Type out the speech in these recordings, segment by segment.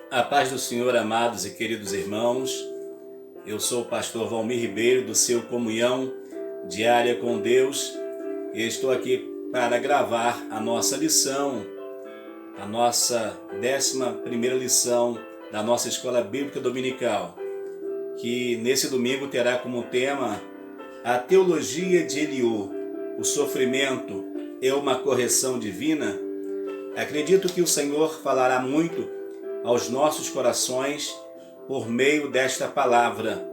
A paz do Senhor, amados e queridos irmãos. Eu sou o pastor Valmir Ribeiro, do seu Comunhão Diária com Deus, e estou aqui para gravar a nossa lição, a nossa 11ª lição da nossa Escola Bíblica Dominical, que nesse domingo terá como tema a teologia de Eliú, o sofrimento é uma correção divina. Acredito que o Senhor falará muito aos nossos corações por meio desta palavra,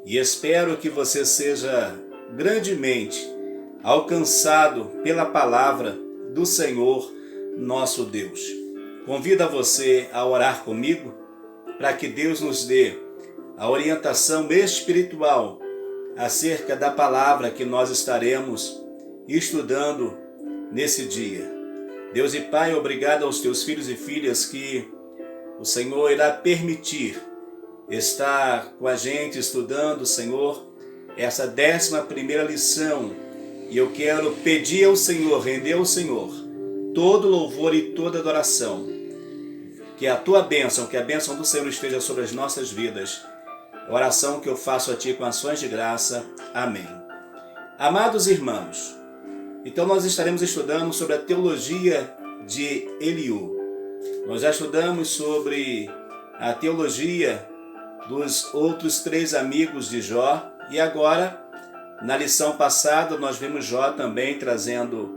e espero que você seja grandemente alcançado pela palavra do Senhor nosso Deus. Convido a você a orar comigo para que Deus nos dê a orientação espiritual acerca da palavra que nós estaremos estudando nesse dia. Deus e Pai, obrigado aos teus filhos e filhas que o Senhor irá permitir estar com a gente estudando, Senhor, essa 11ª lição. E eu quero pedir ao Senhor, render ao Senhor todo louvor e toda adoração. Que a tua bênção, que a bênção do Senhor esteja sobre as nossas vidas. Oração que eu faço a ti com ações de graça. Amém. Amados irmãos, então nós estaremos estudando sobre a teologia de Eliú. Nós já estudamos sobre a teologia dos outros 3 amigos de Jó, e agora, na lição passada, nós vimos Jó também trazendo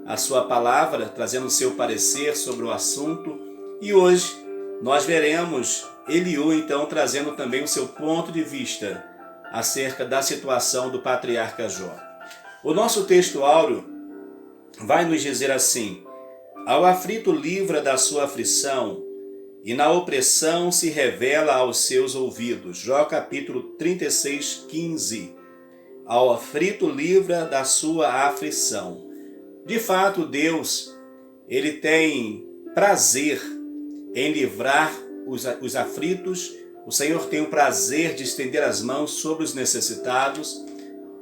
a sua palavra, trazendo o seu parecer sobre o assunto, e hoje nós veremos Eliú então trazendo também o seu ponto de vista acerca da situação do patriarca Jó. O nosso texto áureo vai nos dizer assim: ao aflito livra da sua aflição, e na opressão se revela aos seus ouvidos. Jó capítulo 36, 15. Ao aflito livra da sua aflição. De fato, Deus, Ele tem prazer em livrar os aflitos. O Senhor tem o prazer de estender as mãos sobre os necessitados.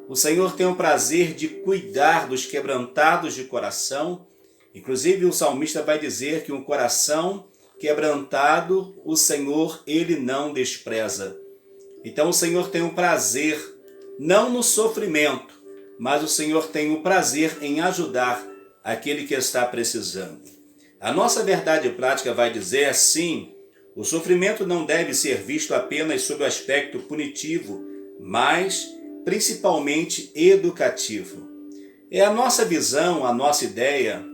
O Senhor tem o prazer de cuidar dos quebrantados de coração. Inclusive o salmista vai dizer que um coração quebrantado, o Senhor, Ele não despreza. Então o Senhor tem um prazer, não no sofrimento, mas o Senhor tem o prazer em ajudar aquele que está precisando. A nossa verdade prática vai dizer assim: o sofrimento não deve ser visto apenas sob o aspecto punitivo, mas principalmente educativo. É a nossa visão, a nossa ideia,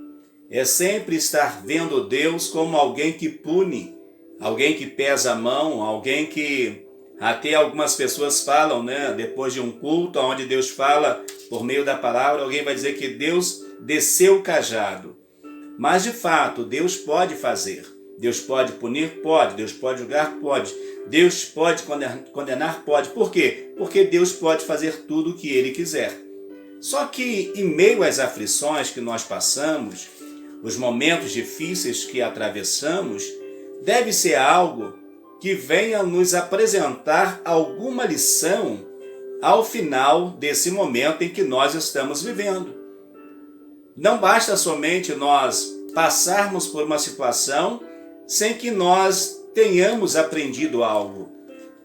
é sempre estar vendo Deus como alguém que pune, alguém que pesa a mão, alguém que até algumas pessoas falam, depois de um culto onde Deus fala por meio da palavra, alguém vai dizer que Deus desceu o cajado. Mas de fato, Deus pode fazer. Deus pode punir? Pode. Deus pode julgar? Pode. Deus pode condenar? Pode. Por quê? Porque Deus pode fazer tudo o que Ele quiser. Só que em meio às aflições que nós passamos, os momentos difíceis que atravessamos, deve ser algo que venha nos apresentar alguma lição ao final desse momento em que nós estamos vivendo. Não basta somente nós passarmos por uma situação sem que nós tenhamos aprendido algo.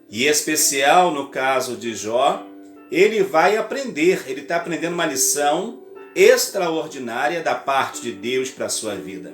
E em especial no caso de Jó, ele vai aprender, ele está aprendendo uma lição extraordinária da parte de Deus para a sua vida.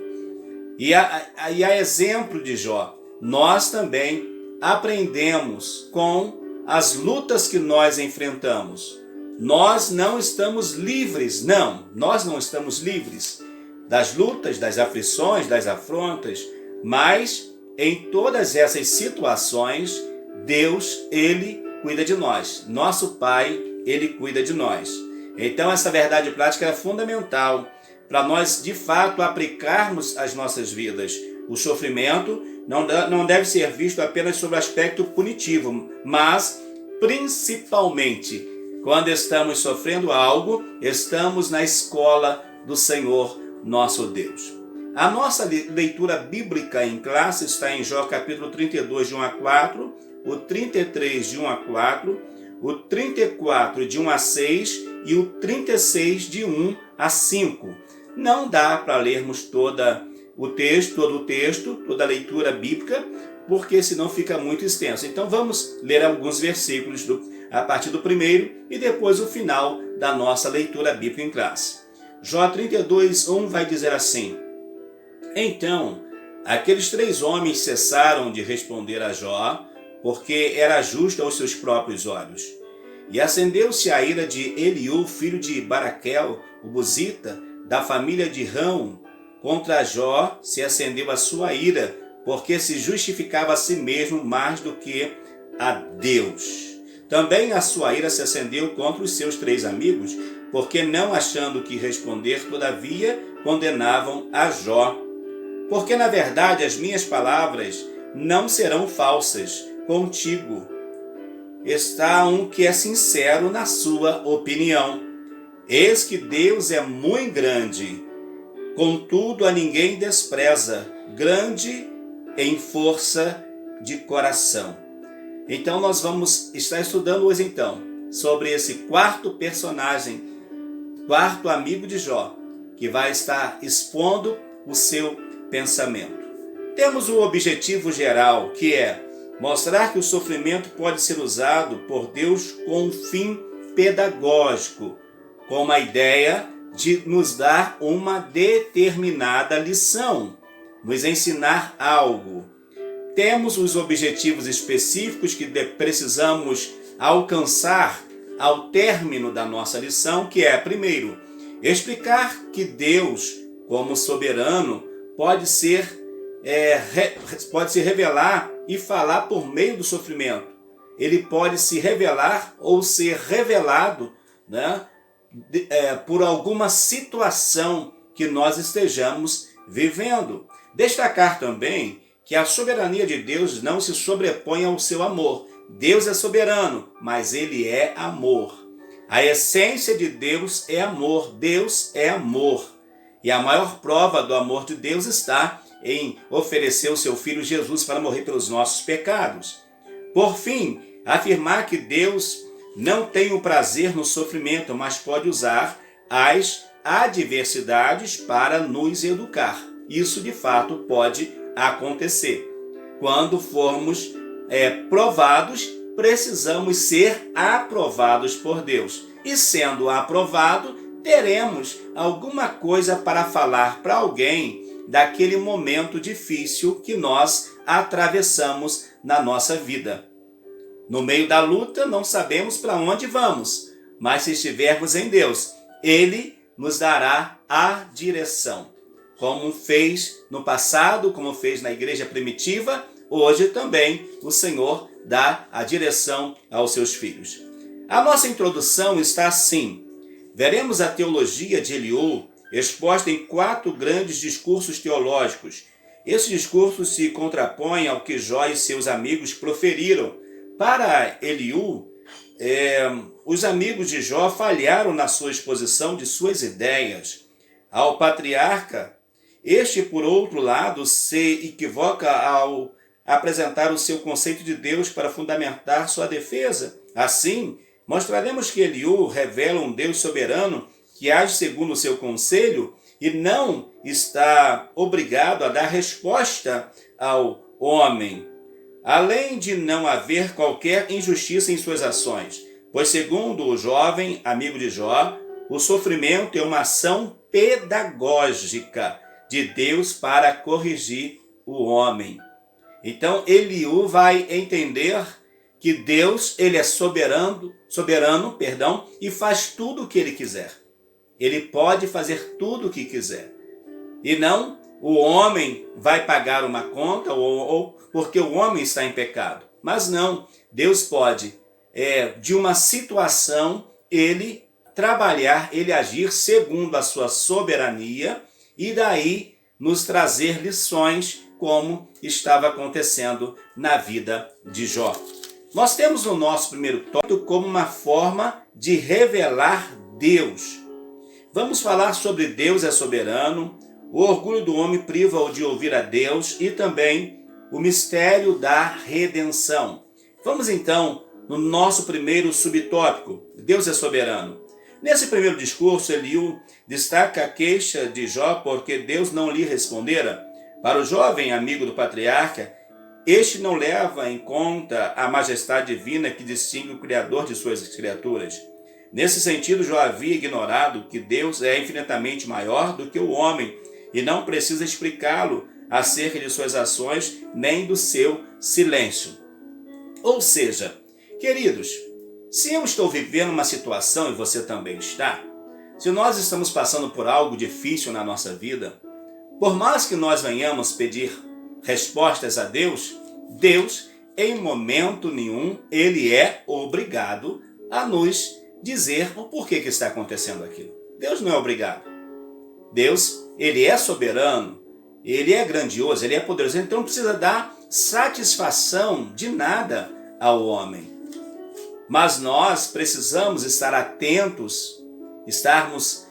E a exemplo de Jó, nós também aprendemos com as lutas que nós enfrentamos. Nós não estamos livres, nós não estamos livres das lutas, das aflições, das afrontas, mas em todas essas situações, Deus, Ele cuida de nós. Nosso Pai, Ele cuida de nós. Então essa verdade prática é fundamental para nós de fato aplicarmos as nossas vidas. O sofrimento não deve ser visto apenas sob o aspecto punitivo, mas principalmente quando estamos sofrendo algo, estamos na escola do Senhor nosso Deus. A nossa leitura bíblica em classe está em Jó capítulo 32, de 1 a 4, o 33, de 1 a 4, o 34, de 1 a 6 e o 36, de 1 a 5. Não dá para lermos toda todo o texto, toda a leitura bíblica, porque senão fica muito extenso. Então vamos ler alguns versículos a partir do primeiro e depois o final da nossa leitura bíblica em classe. Jó 32:1 vai dizer assim: Então aqueles 3 homens cessaram de responder a Jó, porque era justo aos seus próprios olhos. E acendeu-se a ira de Eliú, filho de Baraquel, o Buzita, da família de Rão. Contra Jó se acendeu a sua ira, porque se justificava a si mesmo mais do que a Deus. Também a sua ira se acendeu contra os seus 3 amigos, porque não achando que responder, todavia condenavam a Jó. Porque na verdade as minhas palavras não serão falsas contigo. Está um que é sincero na sua opinião. Eis que Deus é muito grande, contudo a ninguém despreza, grande em força de coração. Então nós vamos estar estudando hoje sobre esse quarto personagem, quarto amigo de Jó, que vai estar expondo o seu pensamento. Temos um objetivo geral, que é mostrar que o sofrimento pode ser usado por Deus com um fim pedagógico, com a ideia de nos dar uma determinada lição, nos ensinar algo. Temos os objetivos específicos que precisamos alcançar ao término da nossa lição, que é, primeiro, explicar que Deus, como soberano, pode se revelar e falar por meio do sofrimento. Ele pode se revelar ou ser revelado, por alguma situação que nós estejamos vivendo. Destacar também que a soberania de Deus não se sobrepõe ao seu amor. Deus é soberano, mas ele é amor. A essência de Deus é amor. Deus é amor. E a maior prova do amor de Deus está em oferecer o seu Filho Jesus para morrer pelos nossos pecados. Por fim, afirmar que Deus não tem o prazer no sofrimento, mas pode usar as adversidades para nos educar. Isso, de fato, pode acontecer. Quando formos provados, precisamos ser aprovados por Deus. E sendo aprovado, teremos alguma coisa para falar para alguém daquele momento difícil que nós atravessamos na nossa vida. No meio da luta, não sabemos para onde vamos, mas se estivermos em Deus, Ele nos dará a direção. Como fez no passado, como fez na igreja primitiva, hoje também o Senhor dá a direção aos seus filhos. A nossa introdução está assim. Veremos a teologia de Eliú exposta em 4 grandes discursos teológicos. Esses discursos se contrapõem ao que Jó e seus amigos proferiram. Para Eliú, os amigos de Jó falharam na sua exposição de suas ideias. Ao patriarca, este, por outro lado, se equivoca ao apresentar o seu conceito de Deus para fundamentar sua defesa. Assim, mostraremos que Eliú revela um Deus soberano que age segundo o seu conselho e não está obrigado a dar resposta ao homem, além de não haver qualquer injustiça em suas ações, pois, segundo o jovem amigo de Jó, o sofrimento é uma ação pedagógica de Deus para corrigir o homem. Então, Eliú vai entender que Deus, ele é soberano, e faz tudo o que ele quiser. Ele pode fazer tudo o que quiser. E não o homem vai pagar uma conta ou porque o homem está em pecado. Mas não, Deus pode, de uma situação, ele trabalhar, ele agir segundo a sua soberania e daí nos trazer lições como estava acontecendo na vida de Jó. Nós temos o nosso primeiro tópico como uma forma de revelar Deus. Vamos falar sobre Deus é soberano, o orgulho do homem priva-o de ouvir a Deus e também o mistério da redenção. Vamos então no nosso primeiro subtópico, Deus é soberano. Nesse primeiro discurso, Eliú destaca a queixa de Jó porque Deus não lhe respondera. Para o jovem amigo do patriarca, este não leva em conta a majestade divina que distingue o Criador de suas criaturas. Nesse sentido, Jó havia ignorado que Deus é infinitamente maior do que o homem e não precisa explicá-lo acerca de suas ações nem do seu silêncio. Ou seja, queridos, se eu estou vivendo uma situação e você também está, se nós estamos passando por algo difícil na nossa vida, por mais que nós venhamos pedir respostas a Deus, Deus, em momento nenhum, Ele é obrigado a nos dizer o porquê que está acontecendo aquilo. Deus não é obrigado. Deus, Ele é soberano, Ele é grandioso, Ele é poderoso, então não precisa dar satisfação de nada ao homem. Mas nós precisamos estar atentos, estarmos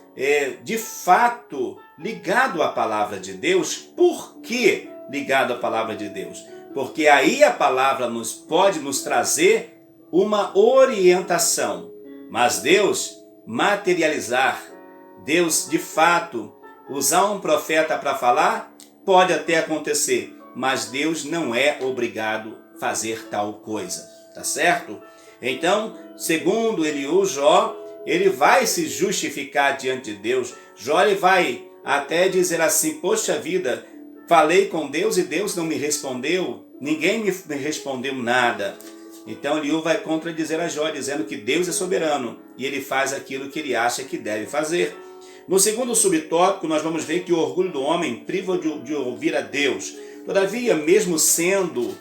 de fato ligados à palavra de Deus. Por que ligado à palavra de Deus? Porque aí a palavra pode nos trazer uma orientação. Mas Deus materializar, Deus de fato usar um profeta para falar, pode até acontecer, mas Deus não é obrigado a fazer tal coisa, tá certo? Então, segundo Eliú, Jó, ele vai se justificar diante de Deus. Jó, ele vai até dizer assim, poxa vida, falei com Deus e Deus não me respondeu, ninguém me respondeu nada. Então Eliú vai contradizer a Jó, dizendo que Deus é soberano e ele faz aquilo que ele acha que deve fazer. No segundo subtópico, nós vamos ver que o orgulho do homem priva de ouvir a Deus. Todavia, mesmo sendo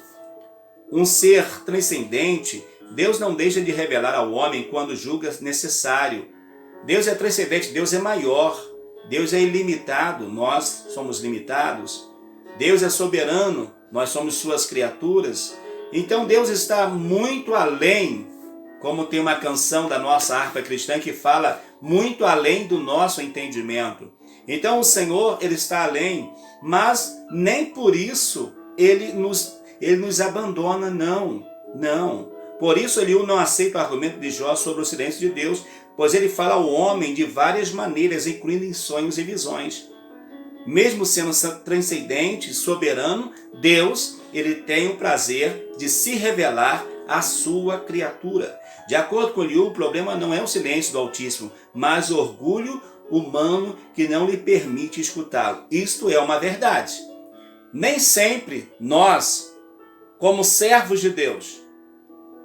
um ser transcendente, Deus não deixa de revelar ao homem quando julga necessário. Deus é transcendente, Deus é maior, Deus é ilimitado, nós somos limitados. Deus é soberano, nós somos suas criaturas. Então Deus está muito além, como tem uma canção da nossa harpa cristã que fala, muito além do nosso entendimento. Então o Senhor, Ele está além, mas nem por isso Ele nos abandona, não. Por isso Eliú não aceita o argumento de Jó sobre o silêncio de Deus, pois ele fala ao homem de várias maneiras, incluindo em sonhos e visões. Mesmo sendo transcendente, soberano, Deus, ele tem o prazer de se revelar à sua criatura. De acordo com Eliú, o problema não é o silêncio do Altíssimo, mas o orgulho humano que não lhe permite escutá-lo. Isto é uma verdade. Nem sempre nós, como servos de Deus,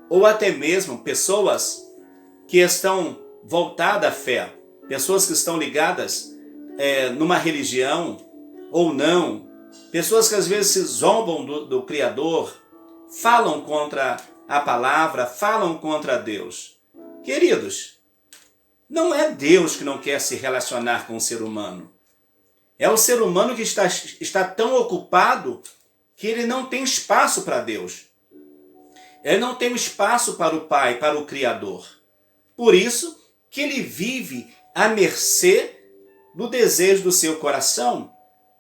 ou até mesmo pessoas que estão voltadas à fé, pessoas que estão ligadas numa religião ou não, pessoas que às vezes se zombam do Criador, falam contra a palavra, falam contra Deus. Queridos, não é Deus que não quer se relacionar com o ser humano. É o ser humano que está tão ocupado que ele não tem espaço para Deus. Ele não tem espaço para o Pai, para o Criador. Por isso que ele vive à mercê do desejo do seu coração.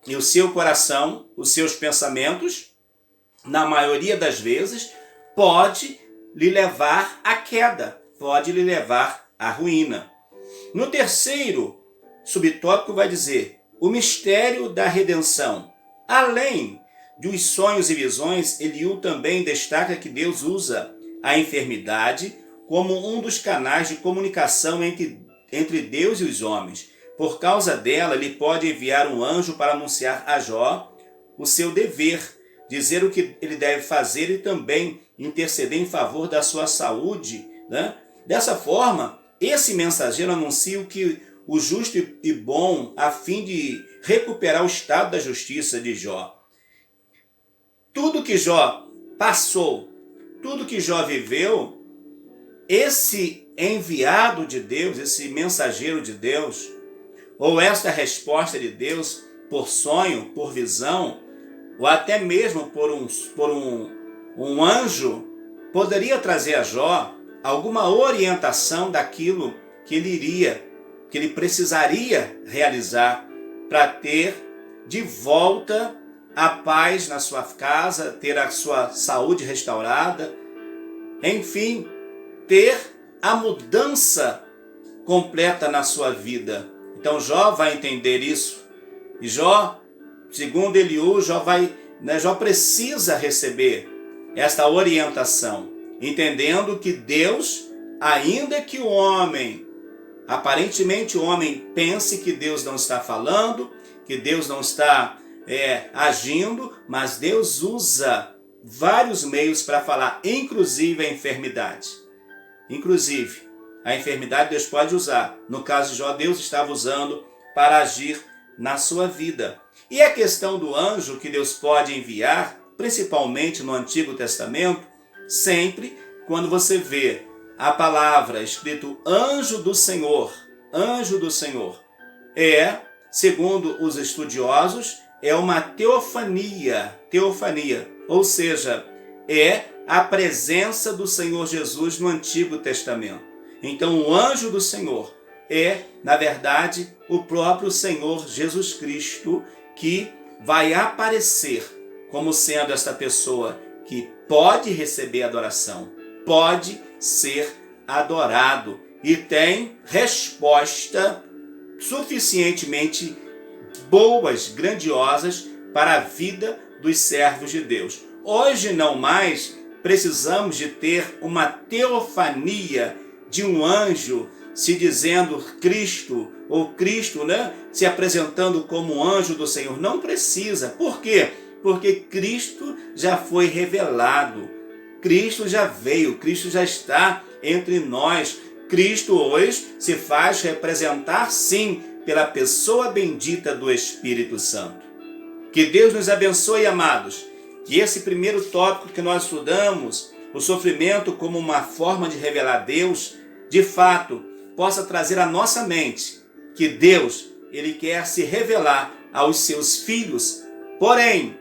E o seu coração, os seus pensamentos, na maioria das vezes, pode lhe levar à queda, pode lhe levar à ruína. No terceiro subtópico vai dizer, o mistério da redenção. Além dos sonhos e visões, Eliú também destaca que Deus usa a enfermidade como um dos canais de comunicação entre Deus e os homens. Por causa dela, ele pode enviar um anjo para anunciar a Jó o seu dever, dizer o que ele deve fazer e também interceder em favor da sua saúde, né? Dessa forma, esse mensageiro anuncia o justo e bom a fim de recuperar o estado da justiça de Jó. Tudo que Jó passou, tudo que Jó viveu, esse enviado de Deus, esse mensageiro de Deus, ou esta resposta de Deus por sonho, por visão, ou até mesmo por um anjo, poderia trazer a Jó alguma orientação daquilo que ele precisaria realizar para ter de volta a paz na sua casa, ter a sua saúde restaurada, enfim, ter a mudança completa na sua vida. Então Jó vai entender isso. E Jó, segundo Eliú, Jó precisa receber esta orientação, entendendo que Deus, ainda que aparentemente o homem pense que Deus não está falando, que Deus não está agindo, mas Deus usa vários meios para falar, inclusive a enfermidade. Inclusive, a enfermidade Deus pode usar. No caso de Jó, Deus estava usando para agir na sua vida. E a questão do anjo que Deus pode enviar, principalmente no Antigo Testamento, sempre quando você vê a palavra escrito anjo do Senhor, segundo os estudiosos, é uma teofania, ou seja, é a presença do Senhor Jesus no Antigo Testamento. Então o anjo do Senhor é, na verdade, o próprio Senhor Jesus Cristo, que vai aparecer como sendo esta pessoa que pode receber adoração, pode ser adorado e tem resposta suficientemente boas, grandiosas para a vida dos servos de Deus. Hoje não mais precisamos de ter uma teofania de um anjo se dizendo Cristo, ou Cristo, se apresentando como anjo do Senhor. Não precisa. Por quê? Porque Cristo já foi revelado. Cristo já veio, Cristo já está entre nós. Cristo hoje se faz representar, sim, pela pessoa bendita do Espírito Santo. Que Deus nos abençoe, amados. Que esse primeiro tópico que nós estudamos, o sofrimento como uma forma de revelar Deus, de fato, possa trazer à nossa mente que Deus, Ele quer se revelar aos seus filhos. Porém,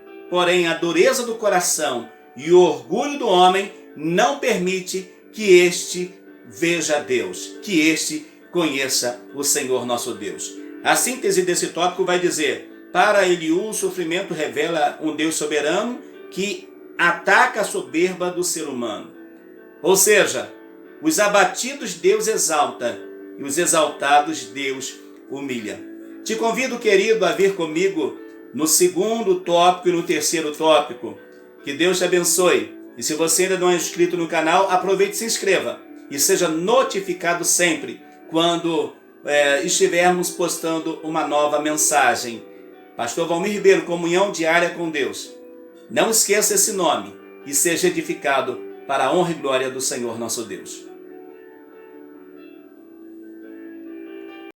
a dureza do coração e o orgulho do homem não permite que este veja Deus, que este conheça o Senhor nosso Deus. A síntese desse tópico vai dizer: para Eliú, o sofrimento revela um Deus soberano que ataca a soberba do ser humano. Ou seja, os abatidos Deus exalta e os exaltados Deus humilha. Te convido, querido, a vir comigo no segundo tópico e no terceiro tópico. Que Deus te abençoe. E se você ainda não é inscrito no canal, aproveite e se inscreva. E seja notificado sempre quando estivermos postando uma nova mensagem. Pastor Valmir Ribeiro, Comunhão Diária com Deus. Não esqueça esse nome e seja edificado para a honra e glória do Senhor nosso Deus.